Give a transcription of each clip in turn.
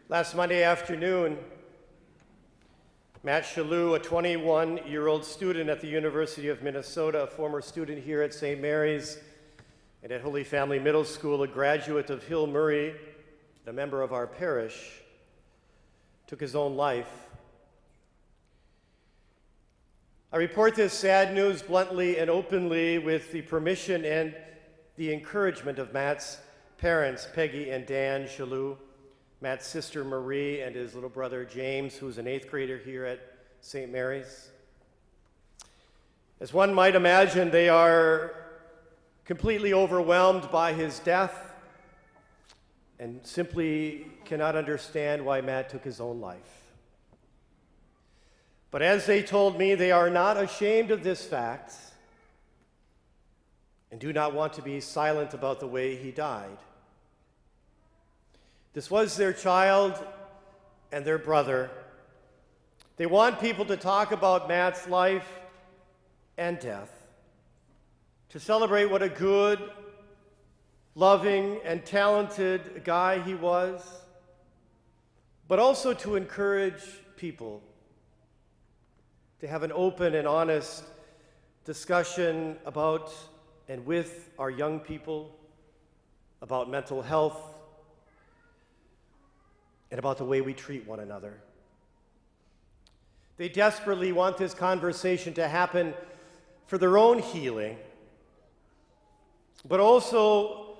Last Monday afternoon, Matt Shalou, a 21-year-old student at the University of Minnesota, a former student here at St. Mary's and at Holy Family Middle School, a graduate of Hill Murray, a member of our parish, took his own life. I report this sad news bluntly and openly with the permission and the encouragement of Matt's parents, Peggy and Dan Shalou, Matt's sister Marie, and his little brother James, who's an 8th grader here at St. Mary's. As one might imagine, they are completely overwhelmed by his death and simply cannot understand why Matt took his own life. But as they told me, they are not ashamed of this fact and do not want to be silent about the way he died. This was their child and their brother. They want people to talk about Matt's life and death, to celebrate what a good, loving, and talented guy he was, but also to encourage people to have an open and honest discussion about and with our young people about mental health and about the way we treat one another. They desperately want this conversation to happen for their own healing, but also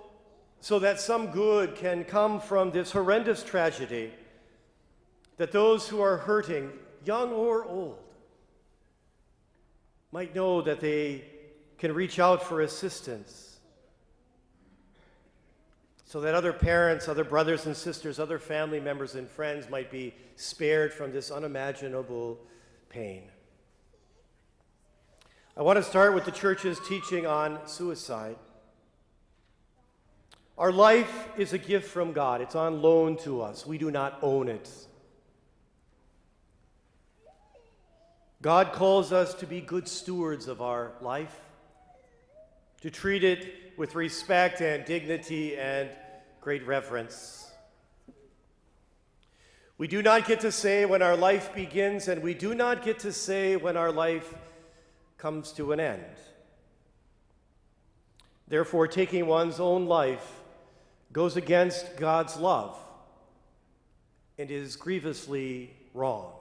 so that some good can come from this horrendous tragedy, that those who are hurting, young or old, might know that they can reach out for assistance, so that other parents, other brothers and sisters, other family members and friends might be spared from this unimaginable pain. I want to start with the Church's teaching on suicide. Our life is a gift from God. It's on loan to us. We do not own it. God calls us to be good stewards of our life, to treat it with respect and dignity and great reverence. We do not get to say when our life begins, and we do not get to say when our life comes to an end. Therefore, taking one's own life goes against God's love and is grievously wrong.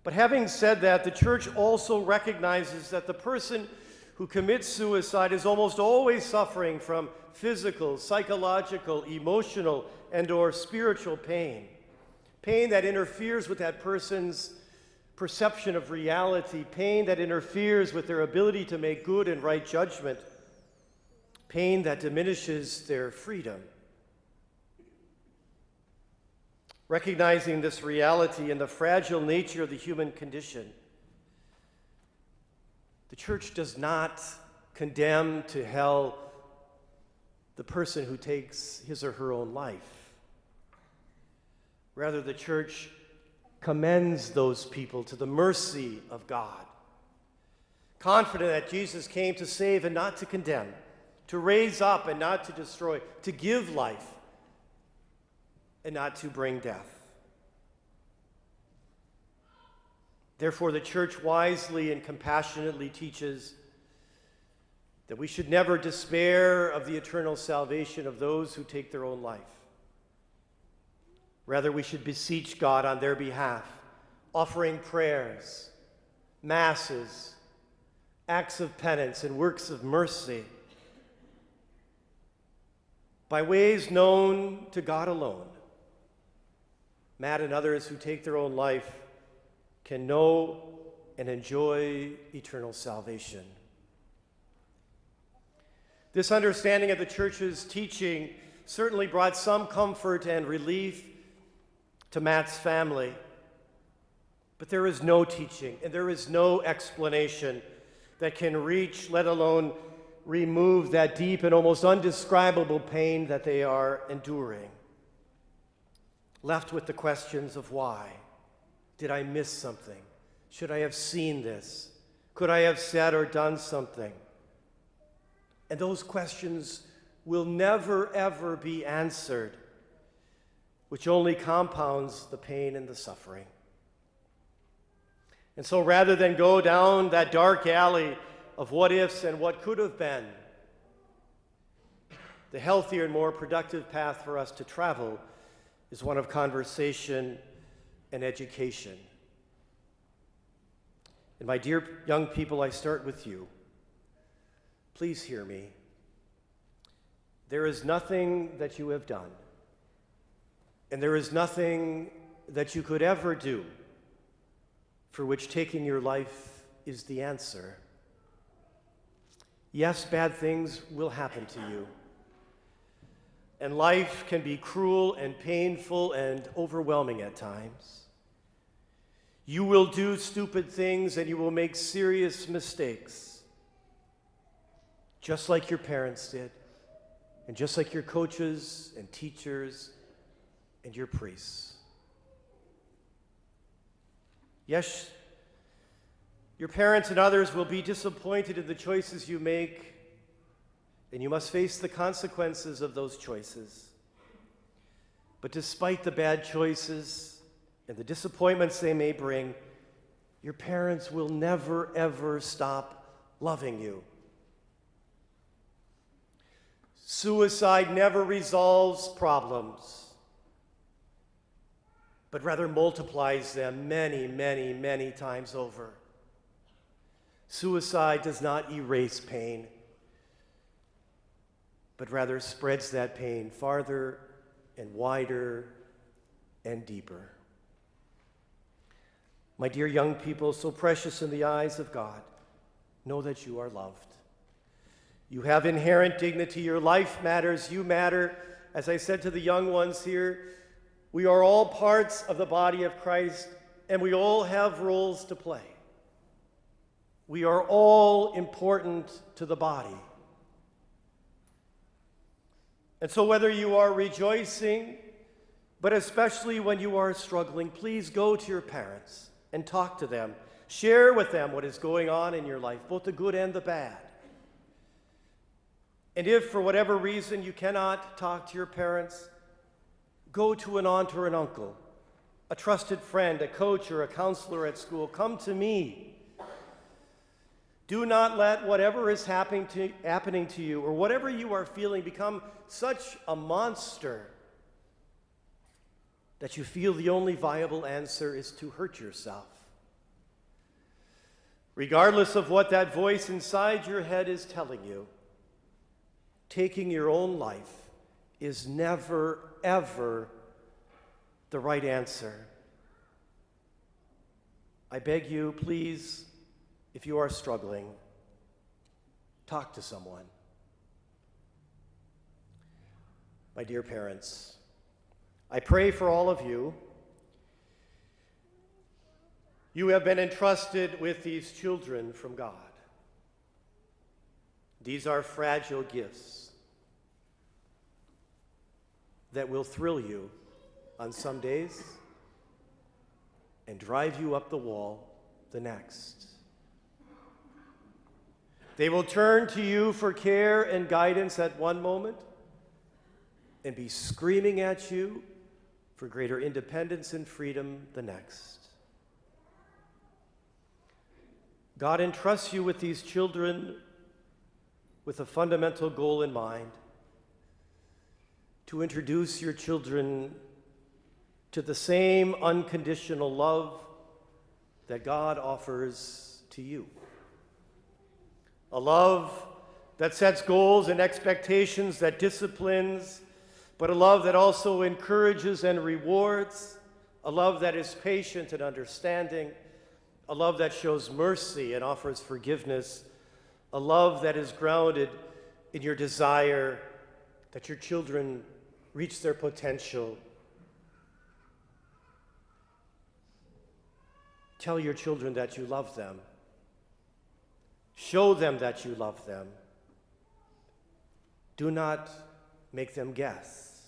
But having said that, the Church also recognizes that the person who commits suicide is almost always suffering from physical, psychological, emotional, and/or spiritual pain. Pain that interferes with that person's perception of reality, pain that interferes with their ability to make good and right judgment, pain that diminishes their freedom. Recognizing this reality and the fragile nature of the human condition, the Church does not condemn to hell the person who takes his or her own life. Rather, the Church commends those people to the mercy of God, confident that Jesus came to save and not to condemn, to raise up and not to destroy, to give life and not to bring death. Therefore, the Church wisely and compassionately teaches that we should never despair of the eternal salvation of those who take their own life. Rather, we should beseech God on their behalf, offering prayers, masses, acts of penance, and works of mercy by ways known to God alone. Matt and others who take their own life can know and enjoy eternal salvation. This understanding of the Church's teaching certainly brought some comfort and relief to Matt's family. But there is no teaching and there is no explanation that can reach, let alone remove, that deep and almost undescribable pain that they are enduring. Left with the questions of why. Did I miss something? Should I have seen this? Could I have said or done something? And those questions will never, ever be answered which only compounds the pain and the suffering. And so rather than go down that dark alley of what ifs and what could have been, the healthier and more productive path for us to travel is one of conversation and education. And my dear young people, I start with you. Please hear me. There is nothing that you have done, and there is nothing that you could ever do for which taking your life is the answer. Yes, bad things will happen to you. And life can be cruel and painful and overwhelming at times. You will do stupid things and you will make serious mistakes, just like your parents did, and just like your coaches and teachers and your priests. Yes, your parents and others will be disappointed in the choices you make, and you must face the consequences of those choices. But despite the bad choices and the disappointments they may bring, your parents will never, ever stop loving you. Suicide never resolves problems, but rather multiplies them many, many, many times over. Suicide does not erase pain, but rather spreads that pain farther and wider and deeper. My dear young people, so precious in the eyes of God, know that you are loved. You have inherent dignity. Your life matters. You matter. As I said to the young ones here, we are all parts of the body of Christ, and we all have roles to play. We are all important to the body. And so whether you are rejoicing, but especially when you are struggling, please go to your parents and talk to them. Share with them what is going on in your life, both the good and the bad. And if for whatever reason you cannot talk to your parents, go to an aunt or an uncle, a trusted friend, a coach or a counselor at school. Come to me. Do not let whatever is happening to you or whatever you are feeling become such a monster that you feel the only viable answer is to hurt yourself. Regardless of what that voice inside your head is telling you, taking your own life is never, ever the right answer. I beg you, please, if you are struggling, talk to someone. My dear parents, I pray for all of you. You have been entrusted with these children from God. These are fragile gifts that will thrill you on some days and drive you up the wall the next. They will turn to you for care and guidance at one moment and be screaming at you for greater independence and freedom the next. God entrusts you with these children with a fundamental goal in mind: to introduce your children to the same unconditional love that God offers to you. A love that sets goals and expectations, that disciplines, but a love that also encourages and rewards, a love that is patient and understanding, a love that shows mercy and offers forgiveness, a love that is grounded in your desire that your children reach their potential. Tell your children that you love them. Show them that you love them. Do not make them guess.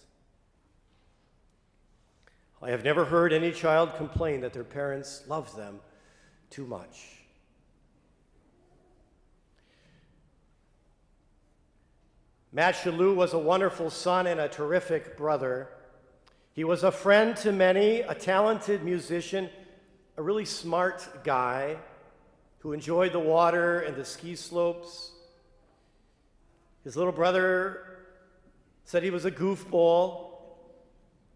I have never heard any child complain that their parents love them too much. Matt Shalou was a wonderful son and a terrific brother. He was a friend to many, a talented musician, a really smart guy who enjoyed the water and the ski slopes. His little brother said he was a goofball,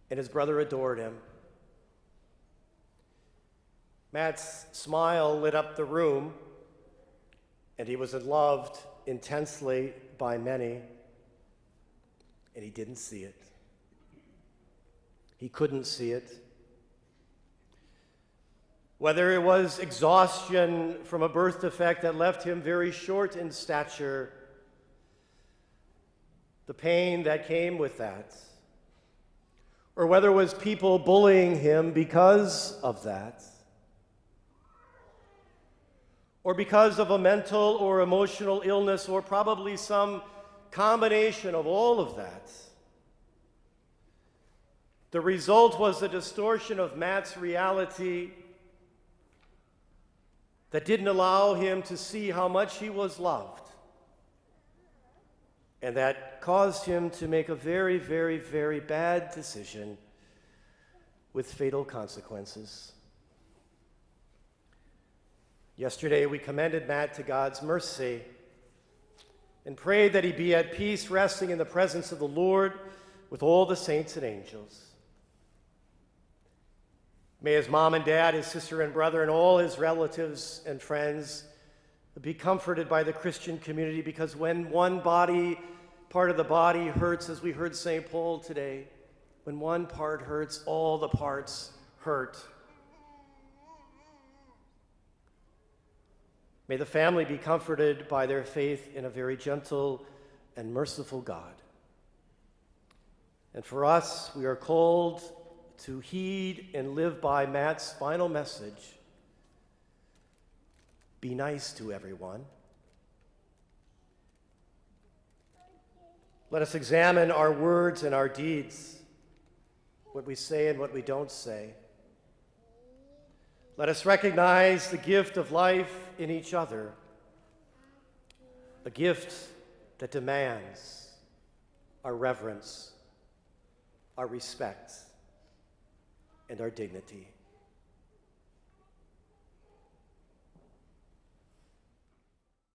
and his brother adored him. Matt's smile lit up the room, and he was loved intensely by many, and he didn't see it. He couldn't see it. Whether it was exhaustion from a birth defect that left him very short in stature, the pain that came with that, or whether it was people bullying him because of that, or because of a mental or emotional illness, or probably some combination of all of that, the result was a distortion of Matt's reality that didn't allow him to see how much he was loved, and that caused him to make a very, very, very bad decision with fatal consequences. Yesterday, we commended Matt to God's mercy and prayed that he be at peace, resting in the presence of the Lord with all the saints and angels. May his mom and dad, his sister and brother, and all his relatives and friends be comforted by the Christian community, because when one part of the body hurts, as we heard St. Paul today, when one part hurts, all the parts hurt. May the family be comforted by their faith in a very gentle and merciful God. And for us, we are called to heed and live by Matt's final message: be nice to everyone. Let us examine our words and our deeds, what we say and what we don't say. Let us recognize the gift of life in each other, a gift that demands our reverence, our respect, and our dignity.